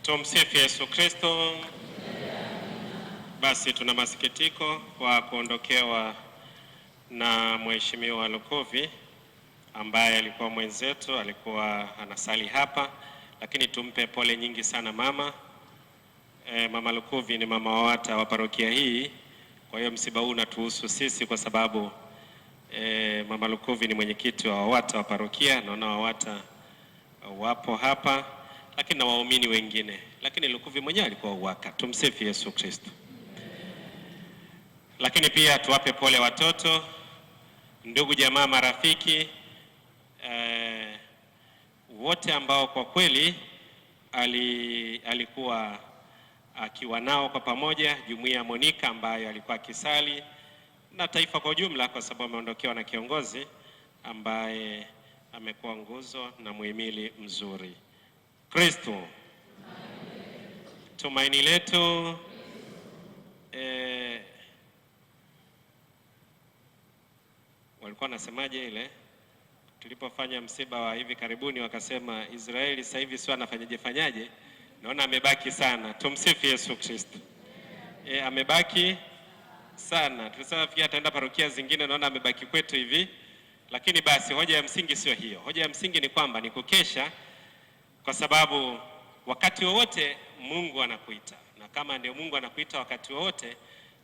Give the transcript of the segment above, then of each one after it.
Tumsifu Yesu Kristo. Basi tuna masikitiko kwa kuondokewa na Mheshimiwa Lukuvi ambaye alikuwa mwenzetu, alikuwa anasali hapa, lakini tumpe pole nyingi sana mama. Mama Lukuvi ni mama wa WAWATA wa parokia hii, kwa hiyo msiba huu unatuhusu sisi kwa sababu Mama Lukuvi ni mwenyekiti wa WAWATA wa parokia. Naona WAWATA wapo hapa, lakini na waumini wengine, lakini Lukuvi mwenyewe alikuwa UWAKA. Tumsifu Yesu Kristo. Lakini pia tuwape pole watoto, ndugu, jamaa, marafiki wote ambao kwa kweli alikuwa akiwa nao kwa pamoja, jumuiya ya Monica ambayo alikuwa akisali na taifa kwa ujumla, kwa sababu ameondokewa na kiongozi ambaye amekuwa nguzo na muhimili mzuri. Kristo tumaini letu. Walikuwa nasemaje ile tulipofanya msiba wa hivi karibuni, wakasema Israeli sasa hivi sio anafanyaje, naona amebaki sana. Tumsifu Yesu Kristo. Amebaki sana. Tulisema pia ataenda parokia zingine, naona amebaki kwetu hivi. Lakini basi hoja ya msingi sio hiyo. Hoja ya msingi ni kwamba ni kukesha, kwa sababu wakati wowote Mungu anakuita, na kama ndio Mungu anakuita wakati wowote,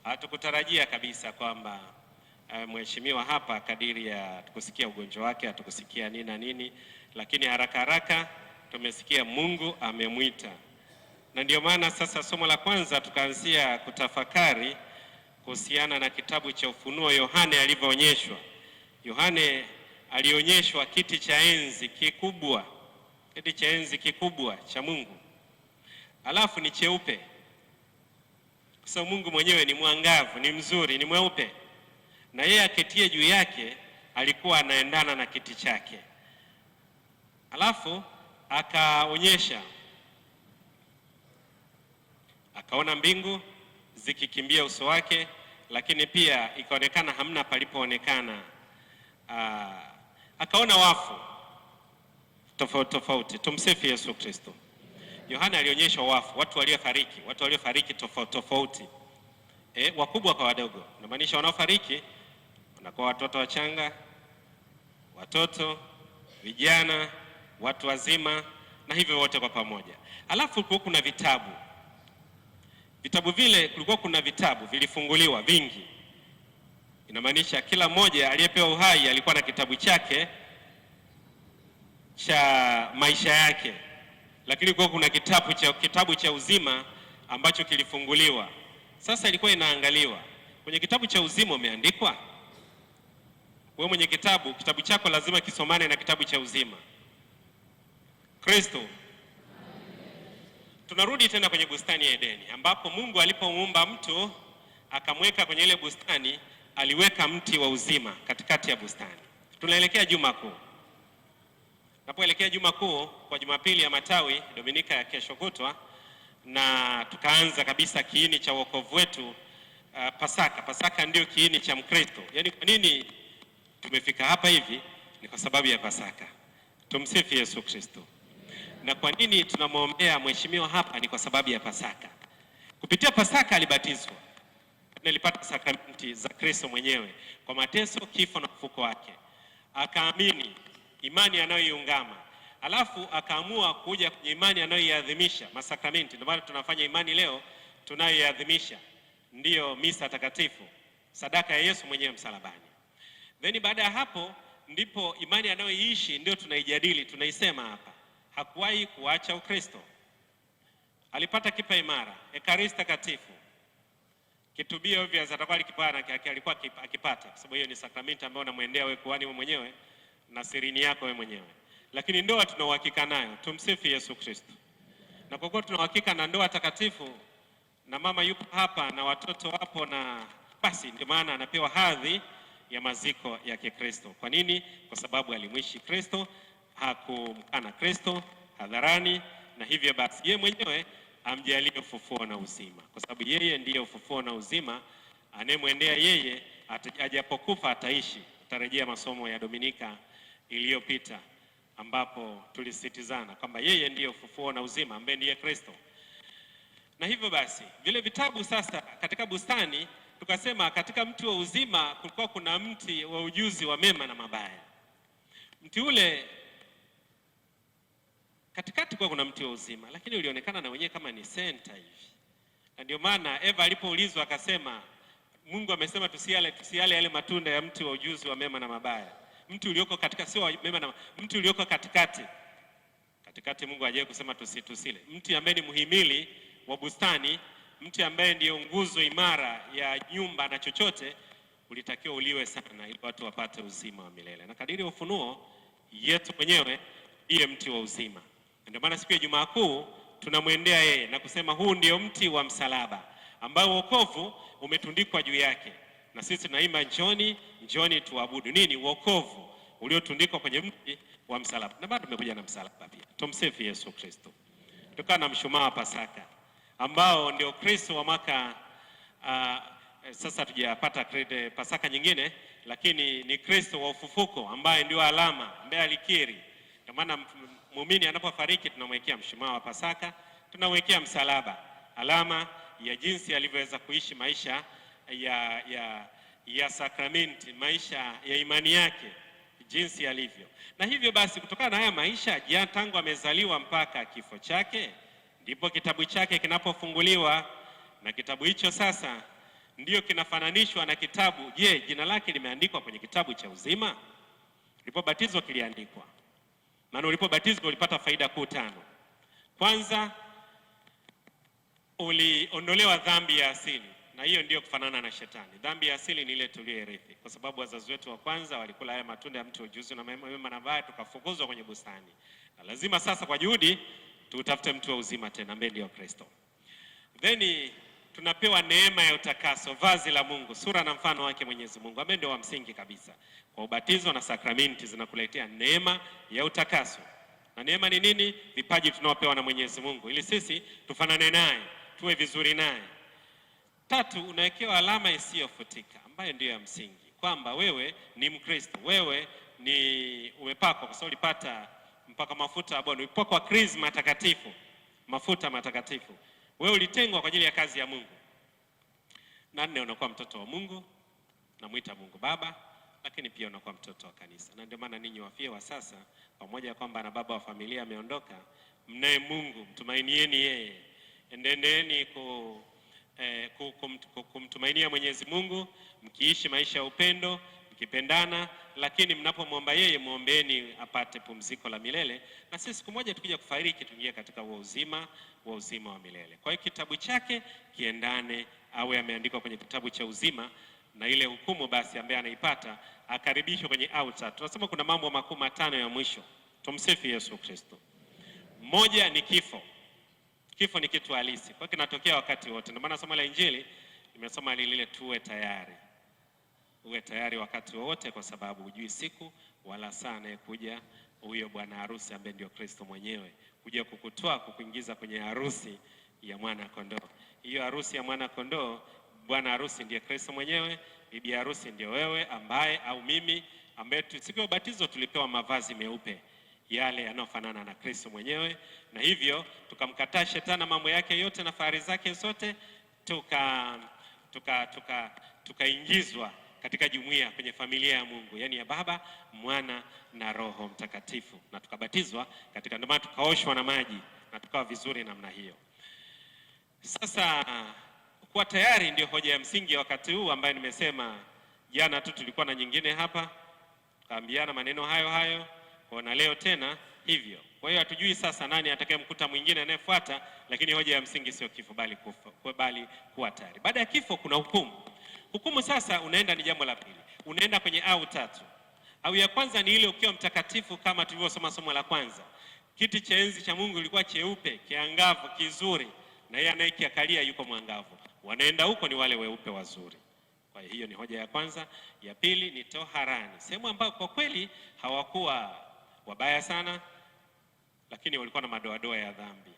hatukutarajia kabisa kwamba mheshimiwa hapa kadiri ya tukusikia ugonjwa wake, hatukusikia nini na nini, lakini haraka haraka tumesikia Mungu amemwita. Na ndio maana sasa somo la kwanza tukaanzia kutafakari kuhusiana na kitabu cha Ufunuo, Yohane alivyoonyeshwa. Yohane alionyeshwa kiti cha enzi kikubwa, kiti cha enzi kikubwa cha Mungu, alafu ni cheupe, kwa sababu Mungu mwenyewe ni mwangavu, ni mzuri, ni mweupe, na yeye aketie juu yake alikuwa anaendana na kiti chake. Alafu akaonyesha, akaona mbingu zikikimbia uso wake, lakini pia ikaonekana hamna palipoonekana. Akaona wafu tofauti tofauti. Tumsifu Yesu Kristo. Yohana alionyeshwa wafu, watu waliofariki tofauti tofauti, wakubwa kwa wadogo. Inamaanisha wanaofariki wanakuwa watoto wachanga, watoto, vijana, watu wazima, na hivyo wote kwa pamoja. Alafu kulikuwa kuna vitabu. Vitabu vile, kulikuwa kuna vitabu vilifunguliwa vingi. Inamaanisha kila mmoja aliyepewa uhai alikuwa na kitabu chake cha maisha yake, lakini kulikuwa kuna kitabu cha uzima ambacho kilifunguliwa. Sasa ilikuwa inaangaliwa kwenye kitabu cha uzima umeandikwa, wewe mwenye kitabu chako lazima kisomane na kitabu cha uzima. Kristo. Tunarudi tena kwenye bustani ya Edeni, ambapo Mungu alipomuumba mtu akamweka kwenye ile bustani, aliweka mti wa uzima katikati ya bustani. Tunaelekea Juma Kuu. Tunapoelekea Juma Kuu kwa Jumapili ya Matawi, Dominika ya kesho kutwa, na tukaanza kabisa kiini cha wokovu wetu, Pasaka. Pasaka ndio kiini cha Mkristo. Yaani kwa nini tumefika hapa hivi? Ni kwa sababu ya Pasaka. Tumsifu Yesu Kristo. Na kwa nini tunamwombea mheshimiwa hapa? Ni kwa sababu ya Pasaka. Kupitia Pasaka alibatizwa, alipata sakramenti za Kristo mwenyewe kwa mateso, kifo na ufufuko wake. Akaamini imani anayoiungama, alafu akaamua kuja kwenye imani anayoiadhimisha, masakramenti. Ndio maana tunafanya imani leo tunayoiadhimisha, ndiyo misa takatifu, sadaka ya Yesu mwenyewe msalabani. Then baada ya hapo ndipo imani anayoiishi ndio tunaijadili, tunaisema hapa. Hakuwahi kuacha Ukristo. Alipata kipa imara, Ekaristi takatifu. Kitubio vya atakuwa alikuwa akipata, kwa sababu hiyo ni sakramenti ambayo unamwendea wewe kuhani wewe mwenyewe na sirini yako wewe mwenyewe. Lakini ndoa tuna uhakika nayo. Tumsifu Yesu Kristo. Na kwa kuwa tuna uhakika na ndoa takatifu, na mama yupo hapa na watoto wapo, na basi ndio maana anapewa hadhi ya maziko ya Kikristo. Kwa nini? Kwa sababu alimwishi Kristo, hakumkana Kristo hadharani, na hivyo basi yeye mwenyewe amjalie ufufuo na uzima, kwa sababu yeye ndiye ufufuo na uzima. Anemwendea yeye ajapokufa ataishi. Tutarejea masomo ya Dominika iliyopita ambapo tulisitizana kwamba yeye ndiye ufufuo na uzima, ambaye ndiye Kristo. Na hivyo basi vile vitabu sasa, katika bustani tukasema katika mti wa uzima kulikuwa kuna mti wa ujuzi wa mema na mabaya. Mti ule katikati kwa kuna mti wa uzima, lakini ulionekana na wenyewe kama ni center hivi. Na ndio maana Eva alipoulizwa akasema, Mungu amesema tusiale yale matunda ya mti wa ujuzi wa mema na mabaya. Mti ulioko katika, sio mema na mti ulioko katikati. Katikati Mungu hajaye kusema tusile. Mti ambaye ni muhimili wa bustani, mti ambaye ndio nguzo imara ya nyumba na chochote, ulitakiwa uliwe sana ili watu wapate uzima wa milele. Na kadiri ufunuo yetu mwenyewe ile mti wa uzima. Ndio maana siku ya Jumaa Kuu tunamwendea yeye na kusema huu ndio mti wa msalaba ambao wokovu umetundikwa juu yake. Na sisi tunaimba njoni tuabudu. Nini? Wokovu uliotundikwa kwenye mti wa msalaba. Na bado tumekuja na msalaba pia. Tumsifu Yesu Kristo. Tukaa na mshumaa wa Pasaka ambao ndio Kristo wa mwaka sasa tujapata Pasaka nyingine, lakini ni Kristo wa ufufuko ambaye ndio alama ambaye alikiri. Kwa maana muumini anapofariki tunamwekea mshumaa wa Pasaka, tunamwekea msalaba, alama ya jinsi alivyoweza kuishi maisha ya sakramenti, maisha ya imani yake jinsi alivyo. Na hivyo basi kutokana na haya maisha tangu amezaliwa mpaka kifo chake, ndipo kitabu chake kinapofunguliwa. Na kitabu hicho sasa ndio kinafananishwa na kitabu. Je, jina lake limeandikwa kwenye kitabu cha uzima? Ulipobatizwa kiliandikwa. Maana ulipobatizwa ulipata faida kuu 5. Kwanza, uliondolewa dhambi ya asili, na hiyo ndio kufanana na shetani. Dhambi ya asili ni ile tuliyoirithi, kwa sababu wazazi wetu wa kwanza walikula haya matunda ya mti wa ujuzi na mema na mabaya, tukafukuzwa kwenye bustani. Na lazima sasa kwa juhudi tutafute mti wa uzima tena, ambaye ndio Kristo. Then tunapewa neema ya utakaso, vazi la Mungu, sura na mfano wake Mwenyezi Mungu, ambaye ndio wa msingi kabisa. Kwa ubatizo na sakramenti zinakuletea neema ya utakaso. Na neema ni nini? Vipaji tunaopewa na Mwenyezi Mungu ili sisi tufanane naye, tuwe vizuri naye. 3, unawekewa alama isiyofutika ambayo ndio ya msingi, kwamba wewe ni Mkristo, wewe ni umepakwa, kwa sababu ulipata mpaka mafuta ya Bwana, ulipakwa krisma takatifu, mafuta matakatifu. Wewe ulitengwa kwa ajili ya kazi ya Mungu. Na 4, unakuwa mtoto wa Mungu, namuita Mungu Baba, lakini pia unakuwa mtoto wa kanisa. Na ndio maana ninyi wafie wa sasa, pamoja na kwamba na baba wa familia ameondoka, mnaye Mungu, mtumainieni yeye. Endeleeni kumtumainia Mwenyezi Mungu, mkiishi maisha ya upendo, mkipendana, lakini mnapomwomba yeye muombeeni apate pumziko la milele, na sisi siku moja tukija kufariki tuingie katika uzima wa milele. Kwa hiyo kitabu chake kiendane, awe ameandikwa kwenye kitabu cha uzima, na ile hukumu basi ambaye anaipata akaribishwa kwenye altar. Tunasema kuna mambo makuu 5 ya mwisho. Tumsifu Yesu Kristo. Moja ni kifo. Kifo ni kitu halisi, kwa kinatokea wakati wote. Ndio maana somo la Injili nimesoma lile tuwe tayari. Uwe tayari wakati wote, kwa sababu hujui siku wala saa anayekuja huyo bwana harusi ambaye ndio Kristo mwenyewe, kuja kukutoa kukuingiza kwenye harusi ya mwana kondoo. Hiyo harusi ya mwana kondoo, bwana harusi ndiye Kristo mwenyewe, bibi harusi ndio wewe ambaye au mimi ambaye siku ya ubatizo tulipewa mavazi meupe yale yanayofanana na Kristo mwenyewe, na hivyo tukamkataa shetani mambo yake yote na fahari zake zote, tukaingizwa katika jumuiya, kwenye familia ya Mungu, yani ya Baba, Mwana na Roho Mtakatifu, na tukabatizwa katika, ndio maana tukaoshwa na maji na tukawa vizuri namna hiyo. Sasa kuwa tayari ndio hoja ya msingi wakati huu, ambaye nimesema jana tu tulikuwa na nyingine hapa, tukaambiana maneno hayo na leo tena hivyo. Kwa hiyo hatujui sasa nani atakayemkuta mwingine anayefuata, lakini hoja ya msingi sio kifo bali kufa, bali kuwa tayari. Baada ya kifo kuna hukumu. Hukumu sasa unaenda, ni jambo la pili, unaenda kwenye au 3. Au ya kwanza ni ile ukiwa mtakatifu, kama tulivyosoma somo la kwanza. Kiti cha enzi cha Mungu kilikuwa cheupe, kiangavu, kizuri, na yeye anayekiakalia yuko mwangavu. Wanaenda huko ni wale weupe wazuri. Kwa hiyo ni hoja ya kwanza. Ya pili ni toharani, sehemu ambayo kwa kweli hawakuwa wabaya sana, lakini walikuwa na madoadoa ya dhambi,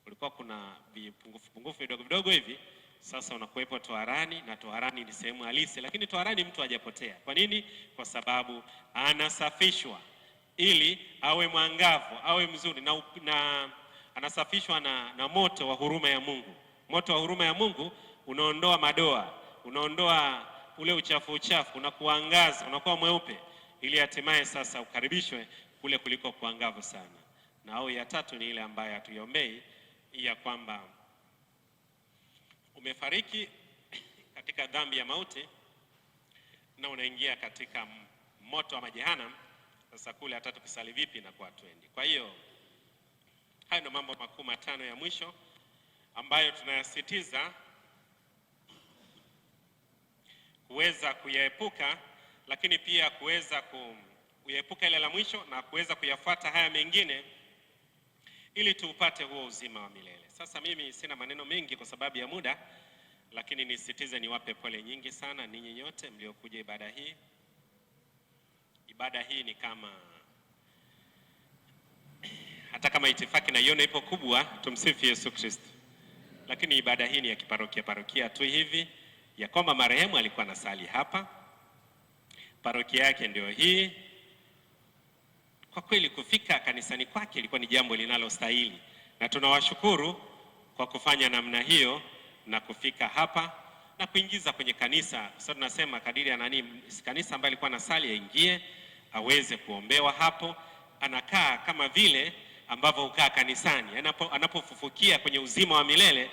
kulikuwa kuna vipungufu vidogo hivi. Sasa unakuwepo toharani, na toharani ni sehemu halisi, lakini toharani mtu hajapotea. Kwa nini? Kwa sababu anasafishwa ili awe mwangavu, awe mzuri, na anasafishwa na moto wa huruma ya Mungu. Moto wa huruma ya Mungu unaondoa madoa, unaondoa ule uchafu, unakuangaza, unakuwa mweupe, ili hatimaye sasa ukaribishwe kule kuliko kuangavu sana. Na au ya tatu ni ile ambayo hatuiombei, ya kwamba umefariki katika dhambi ya mauti na unaingia katika moto wa jehanamu. Sasa kule hata tukisali vipi na kwa twendi. Kwa hiyo hayo ndio mambo makuu matano ya mwisho ambayo tunayasitiza kuweza kuyaepuka, lakini pia kuweza kuyaepuka ile la mwisho na kuweza kuyafuata haya mengine ili tuupate huo uzima wa milele. Sasa mimi sina maneno mengi kwa sababu ya muda, lakini nisitize niwape pole nyingi sana ninyi nyote mliokuja ibada hii. Ibada hii ni kama, hata kama itifaki naiona ipo kubwa, tumsifu Yesu Kristo, lakini ibada hii ni ya parokia tu hivi, ya kwamba marehemu alikuwa anasali hapa, parokia yake ndio hii. Kwa kweli kufika kanisani kwake ilikuwa ni jambo linalostahili, na tunawashukuru kwa kufanya namna hiyo na kufika hapa na kuingiza kwenye kanisa. Sasa tunasema kadiri ya kanisa ambayo alikuwa anasali aingie, aweze kuombewa hapo, anakaa kama vile ambavyo ukaa kanisani. Anapofufukia kwenye uzima wa milele,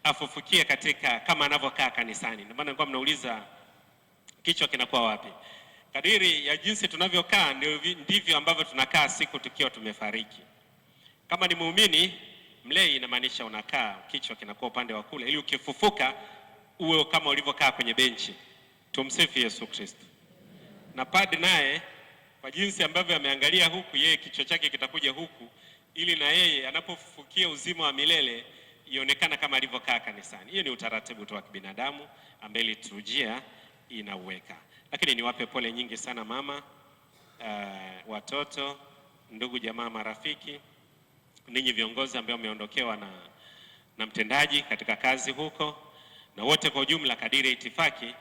afufukie katika kama anavyokaa kanisani. Ndio maana nilikuwa mnauliza kichwa kinakuwa wapi. Kadiri ya jinsi tunavyokaa ndivyo ambavyo tunakaa siku tukiwa tumefariki. Kama ni muumini mlei, inamaanisha unakaa kichwa kinakuwa upande wa kule, ili ukifufuka uwe kama ulivyokaa kwenye benchi. Tumsifu Yesu Kristo. Na padri naye kwa jinsi ambavyo ameangalia huku, yeye kichwa chake kitakuja huku, ili na yeye anapofufukia uzima wa milele ionekana kama alivyokaa kanisani. Hiyo ni utaratibu tu wa kibinadamu ambaye liturujia inauweka. Lakini niwape pole nyingi sana mama, watoto, ndugu, jamaa, marafiki, ninyi viongozi ambao wameondokewa na mtendaji katika kazi huko, na wote kwa ujumla. Kadiri ya itifaki,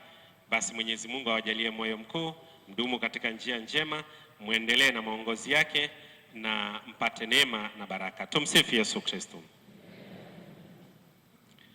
basi Mwenyezi Mungu awajalie moyo mkuu, mdumu katika njia njema, muendelee na maongozi yake na mpate neema na baraka. Tumsifu Yesu Kristo.